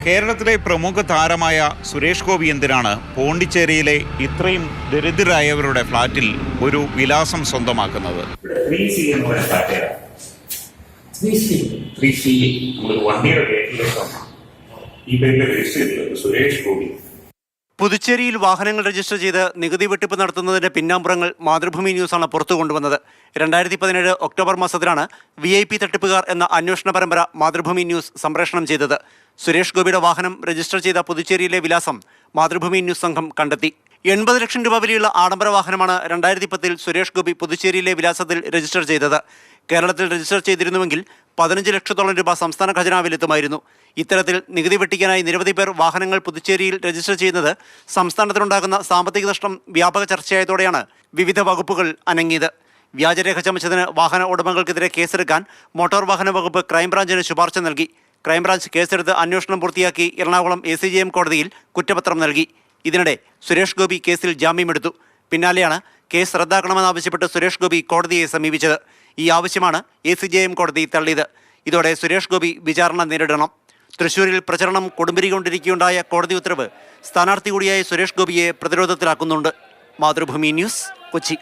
കേരളത്തിലെ പ്രമുഖ താരമായ സുരേഷ് ഗോപി എന്തിനാണ് പോണ്ടിച്ചേരിയിലെ ഇത്രയും ദരിദ്രരായവരുടെ ഫ്ളാറ്റിൽ ഒരു വിലാസം സ്വന്തമാക്കുന്നത്? സുരേഷ് ഗോപി പുതുച്ചേരിയിൽ വാഹനങ്ങൾ രജിസ്റ്റർ ചെയ്ത് നികുതി വെട്ടിപ്പ് നടത്തുന്നതിന്റെ പിന്നാമ്പുറങ്ങൾ മാതൃഭൂമി ന്യൂസാണ് പുറത്തു കൊണ്ടുവന്നത്. 2017 ഒക്ടോബർ മാസത്തിലാണ് VIP തട്ടിപ്പുകാർ എന്ന അന്വേഷണ പരമ്പര മാതൃഭൂമി ന്യൂസ് സംപ്രേഷണം ചെയ്തത്. സുരേഷ് ഗോപിയുടെ വാഹനം രജിസ്റ്റർ ചെയ്ത പുതുച്ചേരിയിലെ വിലാസം മാതൃഭൂമി ന്യൂസ് സംഘം കണ്ടെത്തി. 80 ലക്ഷം രൂപ വിലയുള്ള ആഡംബര വാഹനമാണ് 2010 സുരേഷ് ഗോപി പുതുച്ചേരിയിലെ വിലാസത്തിൽ രജിസ്റ്റർ ചെയ്തത്. കേരളത്തിൽ രജിസ്റ്റർ ചെയ്തിരുന്നുവെങ്കിൽ 15 ലക്ഷത്തോളം രൂപ സംസ്ഥാന ഖജനാവിലെത്തുമായിരുന്നു. ഇത്തരത്തിൽ നികുതി വെട്ടിക്കാനായി നിരവധി പേർ വാഹനങ്ങൾ പുതുച്ചേരിയിൽ രജിസ്റ്റർ ചെയ്യുന്നത് സംസ്ഥാനത്തിനുണ്ടാകുന്ന സാമ്പത്തിക നഷ്ടം വ്യാപക ചർച്ചയായതോടെയാണ് വിവിധ വകുപ്പുകൾ അനങ്ങിയത്. വ്യാജരേഖ ചമച്ചതിന് വാഹന ഉടമകൾക്കെതിരെ കേസെടുക്കാൻ മോട്ടോർ വാഹന വകുപ്പ് ക്രൈംബ്രാഞ്ചിന് ശുപാർശ നൽകി. ക്രൈംബ്രാഞ്ച് കേസെടുത്ത് അന്വേഷണം പൂർത്തിയാക്കി എറണാകുളം ACJM കോടതിയിൽ കുറ്റപത്രം നൽകി. ഇതിനിടെ സുരേഷ് ഗോപി കേസിൽ ജാമ്യമെടുത്തു. പിന്നാലെയാണ് കേസ് റദ്ദാക്കണമെന്നാവശ്യപ്പെട്ട് സുരേഷ് ഗോപി കോടതിയെ സമീപിച്ചത്. ഈ ആവശ്യമാണ് ACJM കോടതി തള്ളിയത്. ഇതോടെ സുരേഷ് ഗോപി വിചാരണ നേരിടണം. തൃശൂരിൽ പ്രചരണം കൊടുമ്പിരികൊണ്ടിരിക്കുകയുണ്ടായ കോടതി ഉത്തരവ് സ്ഥാനാർത്ഥി കൂടിയായ സുരേഷ് ഗോപിയെ പ്രതിരോധത്തിലാക്കുന്നുണ്ട്. മാതൃഭൂമി ന്യൂസ്, കൊച്ചി.